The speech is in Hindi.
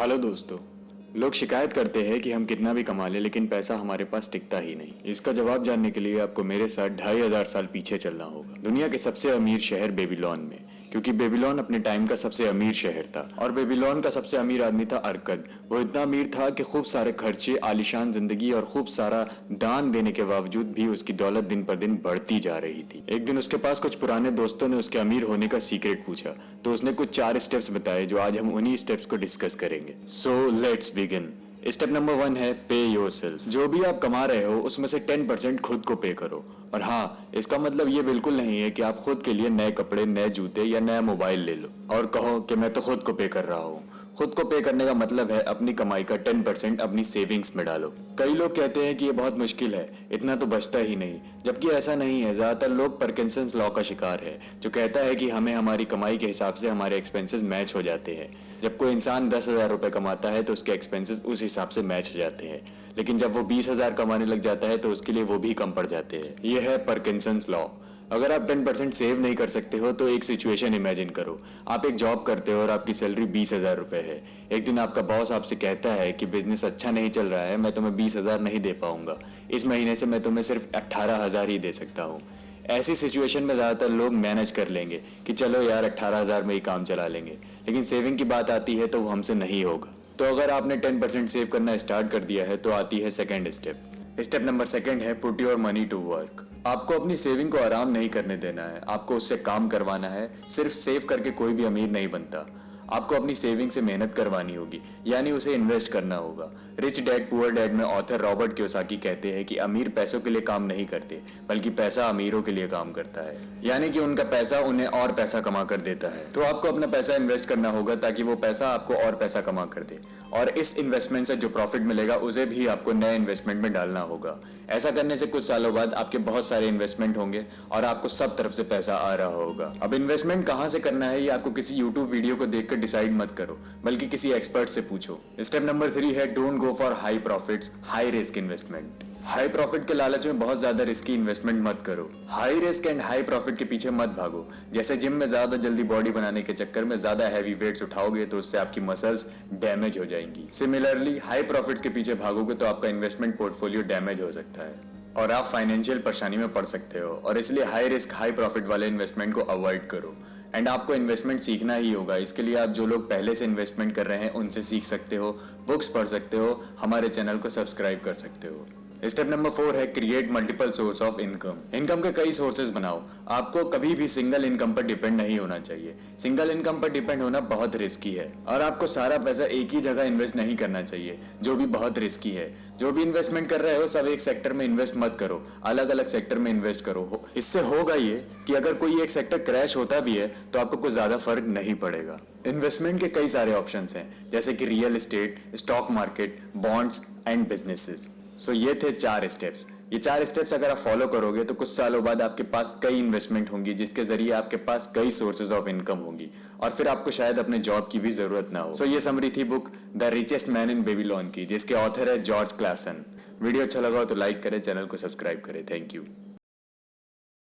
हेलो दोस्तों। लोग शिकायत करते हैं कि हम कितना भी कमा लें लेकिन पैसा हमारे पास टिकता ही नहीं। इसका जवाब जानने के लिए आपको मेरे साथ 2500 साल पीछे चलना होगा, दुनिया के सबसे अमीर शहर बेबीलोन में। क्योंकि बेबीलोन अपने टाइम का सबसे अमीर शहर था और बेबीलोन का सबसे अमीर आदमी था अरकद। वो इतना अमीर था कि खूब सारे खर्चे, आलीशान जिंदगी और खूब सारा दान देने के बावजूद भी उसकी दौलत दिन पर दिन बढ़ती जा रही थी। एक दिन उसके पास कुछ पुराने दोस्तों ने उसके अमीर होने का सीक्रेट पूछा, तो उसने कुछ 4 स्टेप्स बताए जो आज हम उन्हीं स्टेप्स को डिस्कस करेंगे। So let's begin. Step number 1 है पे योरसेल्फ। जो भी आप कमा रहे हो उसमें से 10% खुद को पे करो। और हाँ, इसका मतलब ये बिल्कुल नहीं है कि आप खुद के लिए नए कपड़े, नए जूते या नया मोबाइल ले लो और कहो कि मैं तो खुद को पे कर रहा हूँ। खुद को पे करने का मतलब है अपनी कमाई का 10% अपनी सेविंग्स में डालो। कई लोग कहते हैं कि ये बहुत मुश्किल है, इतना तो बचता ही नहीं, जबकि ऐसा नहीं है। ज्यादातर लोग पार्किंसंस लॉ का शिकार है, जो कहता है कि हमें हमारी कमाई के हिसाब से हमारे एक्सपेंसेस मैच हो जाते हैं। जब कोई इंसान 10,000 रुपए कमाता है तो उसके एक्सपेंसेस उस हिसाब से मैच हो जाते हैं, लेकिन जब वो 20,000 कमाने लग जाता है तो उसके लिए वो भी कम पड़ जाते हैं। ये है पार्किंसंस लॉ। अगर आप 10% सेव नहीं कर सकते हो तो एक सिचुएशन इमेजिन करो। आप एक जॉब करते हो और आपकी सैलरी 20,000 रुपए है। एक दिन आपका बॉस आपसे कहता है कि बिजनेस अच्छा नहीं चल रहा है, मैं तुम्हें 20,000 नहीं दे पाऊंगा, इस महीने से मैं तुम्हें सिर्फ 18,000 ही दे सकता हूँ। ऐसी सिचुएशन में ज़्यादातर लोग मैनेज कर लेंगे कि चलो यार 18,000 में ही काम चला लेंगे, लेकिन सेविंग की बात आती है तो वो हमसे नहीं होगा। तो अगर आपने 10% सेव करना स्टार्ट कर दिया है तो आती है सेकेंड स्टेप। स्टेप नंबर 2 है put your money to work. आपको अपनी सेविंग को आराम नहीं करने देना है, आपको उससे काम करवाना है। सिर्फ सेव करके कोई भी अमीर नहीं बनता। आपको अपनी सेविंग से मेहनत करवानी होगी, यानी उसे इन्वेस्ट करना होगा। रिच डैड पुअर डैड में ऑथर रॉबर्ट कियोसाकी कहते हैं कि अमीर पैसों के लिए काम नहीं करते, बल्कि पैसा अमीरों के लिए काम करता है, यानी कि उनका पैसा उन्हें और पैसा कमा कर देता है। तो आपको अपना पैसा इन्वेस्ट करना होगा ताकि वो पैसा आपको और पैसा कमा कर दे, और इस इन्वेस्टमेंट से जो प्रॉफिट मिलेगा उसे भी आपको नए इन्वेस्टमेंट में डालना होगा। ऐसा करने से कुछ सालों बाद आपके बहुत सारे इन्वेस्टमेंट होंगे और आपको सब तरफ से पैसा आ रहा होगा। अब इन्वेस्टमेंट कहां से करना है ये आपको किसी यूट्यूब वीडियो को देखकर डिसाइड मत करो, बल्कि किसी एक्सपर्ट से पूछो। स्टेप नंबर 3 है don't go for high profits, high risk investment. High profit के लालच में बहुत ज्यादा रिस्की इन्वेस्टमेंट मत करो। High risk and high profit के पीछे मत भागो। जैसे जिम में ज्यादा जल्दी बॉडी बनाने के चक्कर में ज्यादा हैवी वेट्स उठाओगे तो उससे आपकी मसल्स डैमेज हो जाएंगी। सिमिलरली हाई प्रॉफिट्स के पीछे भागोगे तो आपका इन्वेस्टमेंट पोर्टफोलियो डैमेज हो सकता है और आप फाइनेंशियल परेशानी में पड़ सकते हो। और इसलिए हाई रिस्क हाई प्रॉफिट वाले इन्वेस्टमेंट को अवॉइड करो। एंड आपको इन्वेस्टमेंट सीखना ही होगा। इसके लिए आप जो लोग पहले से इन्वेस्टमेंट कर रहे हैं उनसे सीख सकते हो, बुक्स पढ़ सकते हो, हमारे चैनल को सब्सक्राइब कर सकते हो। स्टेप नंबर 4 है create multiple source of income. Income के कई सोर्सेज बनाओ। आपको कभी भी सिंगल इनकम पर डिपेंड नहीं होना चाहिए। सिंगल इनकम पर डिपेंड होना बहुत रिस्की है और आपको सारा पैसा एक ही जगह इन्वेस्ट नहीं करना चाहिए, जो भी बहुत रिस्की है। जो भी इन्वेस्टमेंट कर रहे हो सब एक सेक्टर में इन्वेस्ट मत करो, अलग अलग सेक्टर में इन्वेस्ट करो। इससे होगा ये कि अगर कोई एक सेक्टर क्रैश होता भी है तो आपको कुछ ज्यादा फर्क नहीं पड़ेगा। इन्वेस्टमेंट के कई सारे ऑप्शंस हैं, जैसे कि real estate, stock market, bonds and businesses. So ये थे 4 स्टेप्स। ये 4 स्टेप्स अगर आप फॉलो करोगे तो कुछ सालों बाद आपके पास कई इन्वेस्टमेंट होंगी, जिसके जरिए आपके पास कई सोर्सेज ऑफ इनकम होंगी और फिर आपको शायद अपने जॉब की भी जरूरत ना हो। सो ये समरी थी book the richest man in Babylon की, जिसके ऑथर है जॉर्ज क्लासन। वीडियो अच्छा लगा हो तो लाइक करें, चैनल को सब्सक्राइब करें। Thank you.